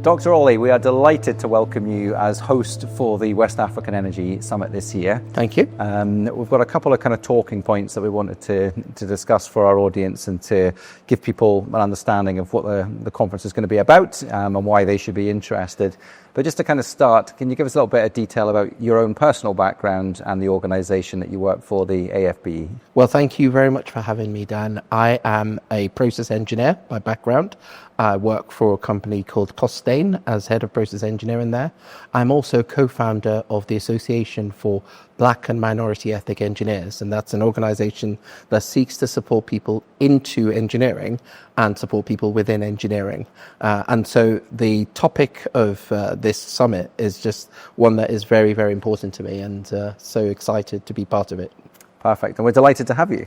Dr. Ollie, we are delighted to welcome you as host for the West African Energy Summit this year. Thank you. We've got a couple of kind of talking points that we wanted to discuss for our audience and to give people an understanding of what the conference is going to be about and why they should be interested. But just to kind of start, can you give us a little bit of detail about your own personal background and the organisation that you work for, the AFBE? Well, thank you very much for having me, Dan. I am a process engineer by background. I work for a company called Costain as head of process engineering there. I'm also co-founder of the Association for Black and Minority Ethnic Engineers, and that's an organisation that seeks to support people into engineering and support people within engineering. And so the topic of this summit is just one that is very, very important to me, and so excited to be part of it. Perfect, and we're delighted to have you.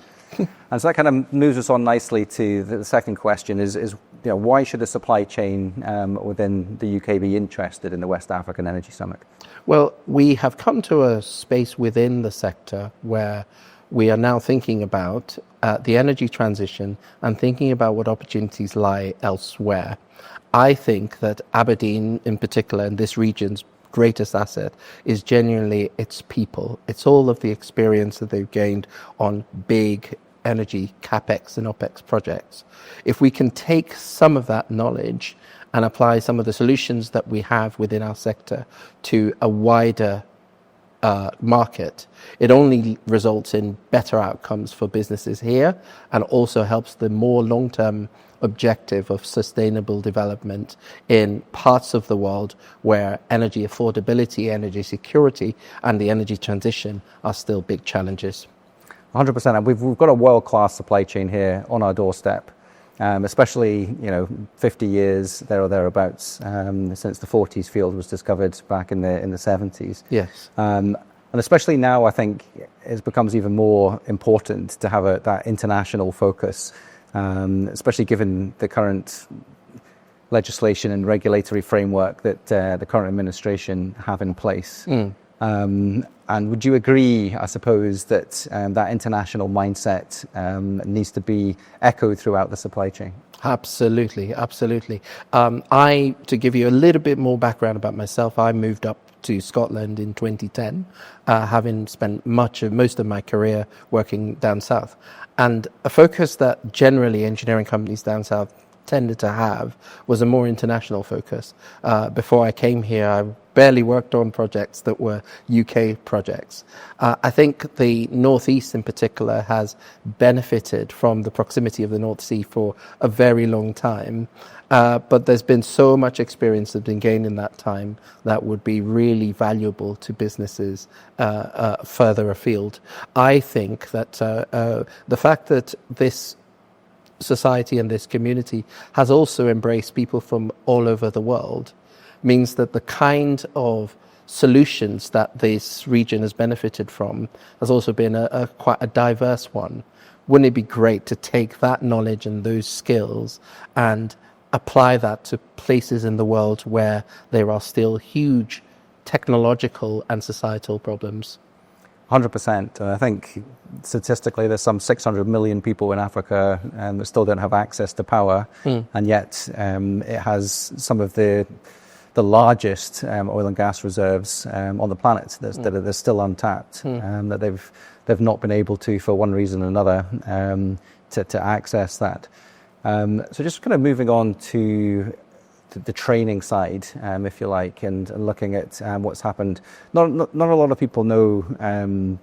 And so that kind of moves us on nicely to the second question is why should a supply chain within the UK be interested in the West African Energy Summit? Well, we have come to a space within the sector where we are now thinking about the energy transition and thinking about what opportunities lie elsewhere. I think that Aberdeen in particular, and this region's greatest asset, is genuinely its people. It's all of the experience that they've gained on big energy CapEx and OpEx projects. If we can take some of that knowledge and apply some of the solutions that we have within our sector to a wider market, it only results in better outcomes for businesses here and also helps the more long-term objective of sustainable development in parts of the world where energy affordability, energy security, and the energy transition are still big challenges. 100%. And we've got a world-class supply chain here on our doorstep, especially 50 years there or thereabouts since the Forties field was discovered back in the 70s. Yes. And especially now, I think it becomes even more important to have that international focus, especially given the current legislation and regulatory framework that the current administration have in place. And would you agree, I suppose, that that international mindset needs to be echoed throughout the supply chain? Absolutely, absolutely. To give you a little bit more background about myself, I moved up to Scotland in 2010, having spent most of my career working down south. And a focus that generally engineering companies down south tended to have was a more international focus. Before I came here, I barely worked on projects that were UK projects. I think the Northeast in particular has benefited from the proximity of the North Sea for a very long time. But there's been so much experience that's been gained in that time that would be really valuable to businesses further afield. I think that the fact that this society and this community has also embraced people from all over the world means that the kind of solutions that this region has benefited from has also been quite a diverse one. Wouldn't it be great to take that knowledge and those skills and apply that to places in the world where there are still huge technological and societal problems? 100%. I think statistically there's some 600 million people in Africa that still don't have access to power, and yet it has some of the largest oil and gas reserves on the planet that are still untapped, that they've not been able to, for one reason or another, to access that. So just kind of moving on to the training side, if you like, and looking at what's happened. Not a lot of people know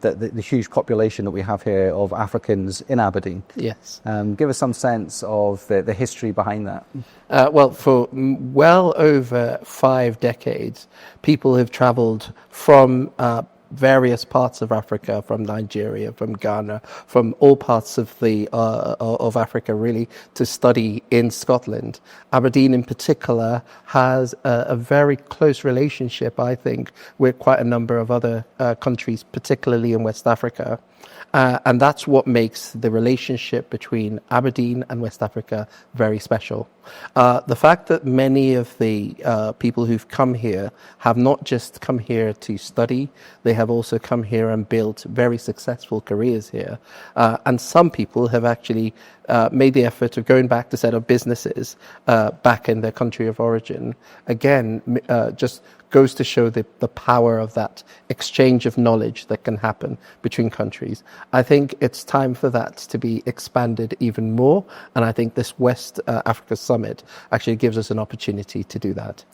that the huge population that we have here of Africans in Aberdeen. Yes. Give us some sense of the history behind that. Well, for well over 5 decades, people have travelled from various parts of Africa, from Nigeria, from Ghana, from all parts of of Africa, really, to study in Scotland. Aberdeen, in particular, has a very close relationship, I think, with quite a number of other countries, particularly in West Africa. And that's what makes the relationship between Aberdeen and West Africa very special. The fact that many of the people who've come here have not just come here to study, they have also come here and built very successful careers here. And some people have actually made the effort of going back to set up businesses back in their country of origin. Again, just goes to show the power of that exchange of knowledge that can happen between countries. I think it's time for that to be expanded even more, and I think this West Africa Summit actually gives us an opportunity to do that.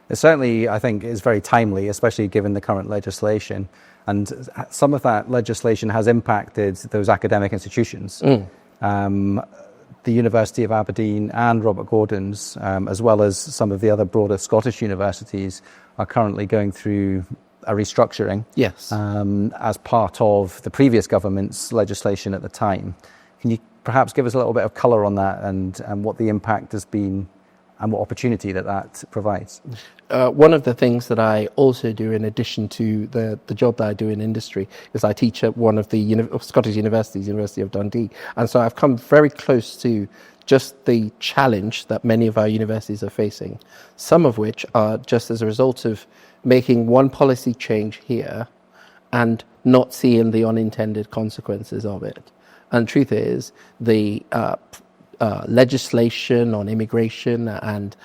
It certainly, I think, is very timely, especially given the current legislation. And some of that legislation has impacted those academic institutions. The University of Aberdeen and Robert Gordon's, as well as some of the other broader Scottish universities, are currently going through a restructuring. Yes. As part of the previous government's legislation at the time. Can you perhaps give us a little bit of colour on that and what the impact has been and what opportunity that provides? One of the things that I also do, in addition to the job that I do in industry, is I teach at one of the Scottish universities, University of Dundee. And so I've come very close to just the challenge that many of our universities are facing, some of which are just as a result of making one policy change here and not seeing the unintended consequences of it. And the truth is, the legislation on immigration and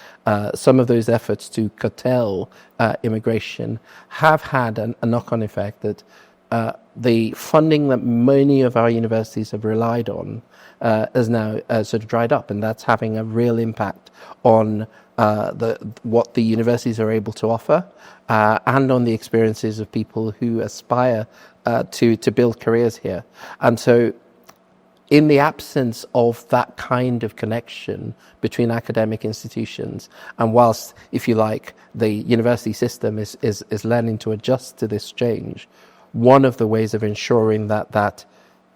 some of those efforts to curtail immigration have had a knock-on effect that the funding that many of our universities have relied on is now sort of dried up, and that's having a real impact on what the universities are able to offer and on the experiences of people who aspire to build careers here. And so in the absence of that kind of connection between academic institutions, and whilst, if you like, the university system is learning to adjust to this change, one of the ways of ensuring that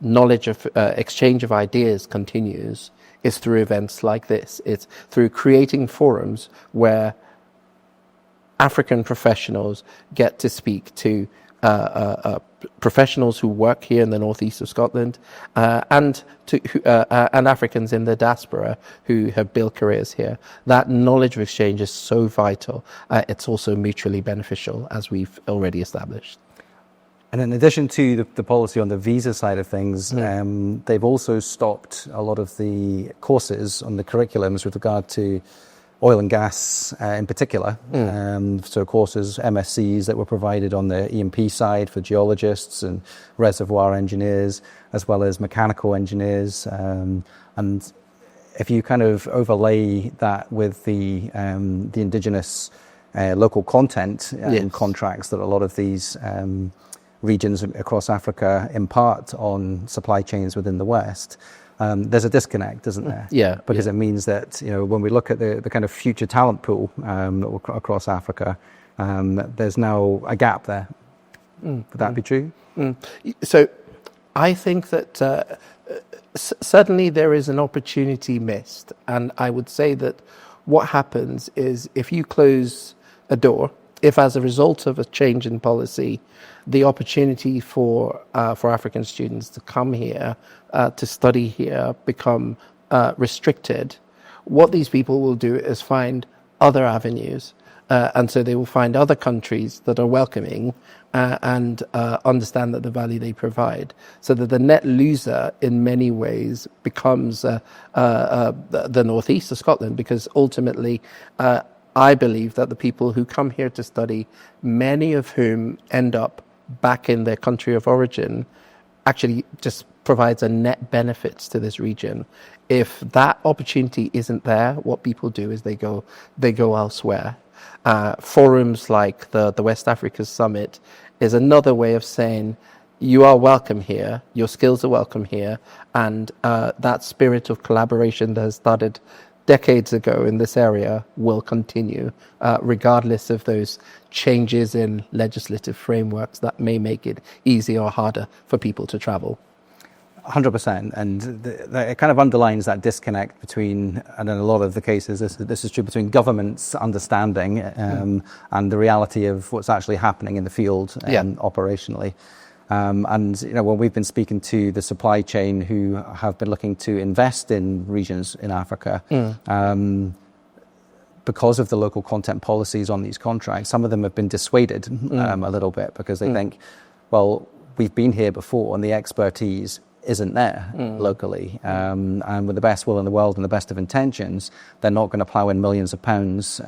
knowledge of exchange of ideas continues is through events like this. It's through creating forums where African professionals get to speak to professionals who work here in the northeast of Scotland, and Africans in the diaspora who have built careers here. That knowledge of exchange is so vital. It's also mutually beneficial, as we've already established. And in addition to the policy on the visa side of things, they've also stopped a lot of the courses on the curriculums with regard to oil and gas in particular. So courses, MSCs that were provided on the E&P side for geologists and reservoir engineers, as well as mechanical engineers. And if you kind of overlay that with the indigenous local content and contracts that a lot of these regions across Africa impart on supply chains within the West, there's a disconnect, isn't there? Yeah. Because it means that, when we look at the kind of future talent pool across Africa, there's now a gap there. Would that be true? So I think that certainly there is an opportunity missed. And I would say that what happens is, if you close a door, if as a result of a change in policy, the opportunity for African students to come here, to study here, become restricted, what these people will do is find other avenues. And so they will find other countries that are welcoming and understand that the value they provide. So that the net loser in many ways becomes the northeast of Scotland, because ultimately I believe that the people who come here to study, many of whom end up back in their country of origin, actually just provides a net benefits to this region. If that opportunity isn't there, what people do is they go elsewhere. Forums like the West Africa Summit is another way of saying, you are welcome here, your skills are welcome here, and that spirit of collaboration that has started decades ago in this area will continue, regardless of those changes in legislative frameworks that may make it easier or harder for people to travel. 100%, and it kind of underlines that disconnect between, and in a lot of the cases, this is true, between government's understanding and the reality of what's actually happening in the field operationally. And when we've been speaking to the supply chain who have been looking to invest in regions in Africa, because of the local content policies on these contracts, some of them have been dissuaded a little bit, because they think, well, we've been here before and the expertise isn't there locally. And with the best will in the world and the best of intentions, they're not going to plow in millions of pounds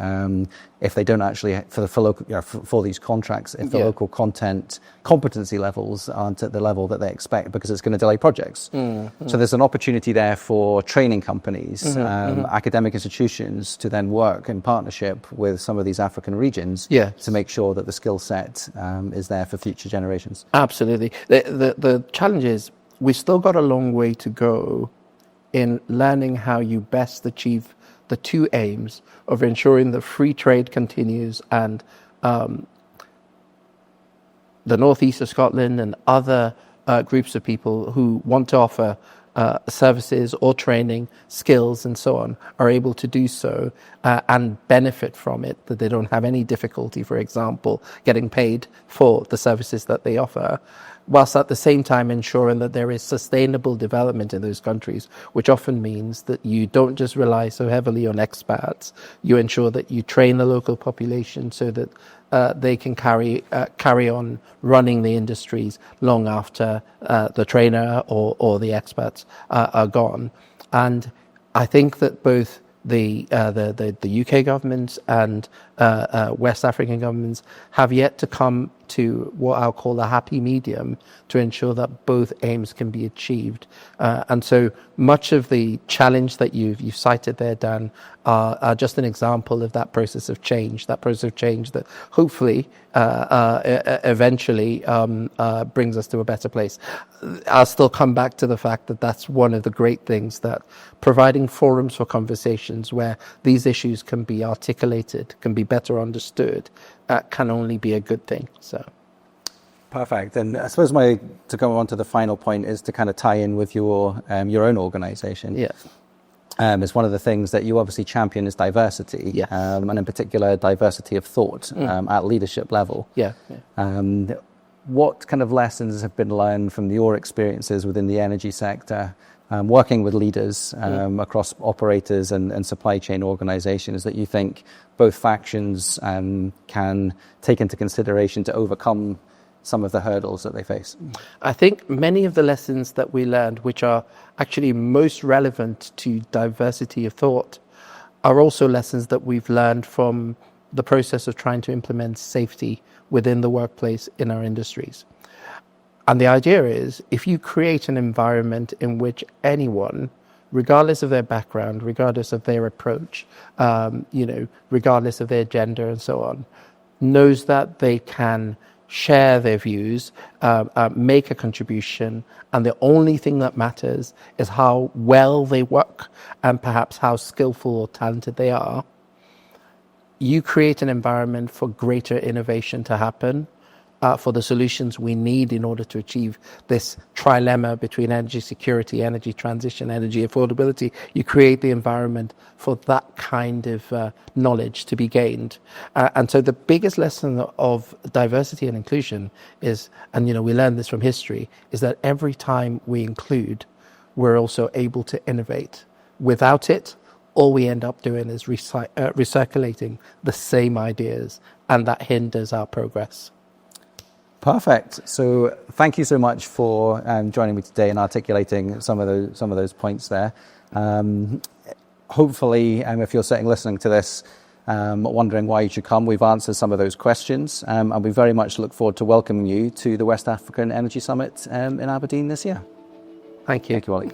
if they don't actually, for these contracts, if the local content competency levels aren't at the level that they expect, because it's going to delay projects. So there's an opportunity there for training companies, academic institutions to then work in partnership with some of these African regions to make sure that the skill set is there for future generations. Absolutely. The challenge is, we've still got a long way to go in learning how you best achieve the two aims of ensuring that free trade continues and the northeast of Scotland and other groups of people who want to offer services or training, skills and so on, are able to do so and benefit from it, that they don't have any difficulty, for example, getting paid for the services that they offer, whilst at the same time ensuring that there is sustainable development in those countries, which often means that you don't just rely so heavily on expats. You ensure that you train the local population so that they can carry on running the industries long after the trainer or the expats are gone. And I think that both the UK governments and West African governments have yet to come to what I'll call a happy medium to ensure that both aims can be achieved. And so much of the challenge that you've cited there, Dan, are just an example of that process of change that hopefully eventually brings us to a better place. I'll still come back to the fact that that's one of the great things, that providing forums for conversations where these issues can be articulated, can be better understood, can only be a good thing. So, perfect. And I suppose to go on to the final point is to kind of tie in with your own organisation. Yeah. It's one of the things that you obviously champion is diversity, yes. And in particular diversity of thought at leadership level. Yeah. What kind of lessons have been learned from your experiences within the energy sector, working with leaders across operators and supply chain organizations, that you think both factions can take into consideration to overcome some of the hurdles that they face? I think many of the lessons that we learned, which are actually most relevant to diversity of thought, are also lessons that we've learned from the process of trying to implement safety within the workplace in our industries. And the idea is, if you create an environment in which anyone, regardless of their background, regardless of their approach, regardless of their gender and so on, knows that they can share their views, make a contribution, and the only thing that matters is how well they work and perhaps how skillful or talented they are, you create an environment for greater innovation to happen, for the solutions we need in order to achieve this trilemma between energy security, energy transition, energy affordability. You create the environment for that kind of knowledge to be gained. And so the biggest lesson of diversity and inclusion is, and we learn this from history, is that every time we include, we're also able to innovate. Without it, all we end up doing is recirculating the same ideas, and that hinders our progress. Perfect. So thank you so much for joining me today and articulating some of those points there. Hopefully, if you're sitting listening to this, wondering why you should come, we've answered some of those questions, and we very much look forward to welcoming you to the West African Energy Summit in Aberdeen this year. Thank you. Thank you, Ollie.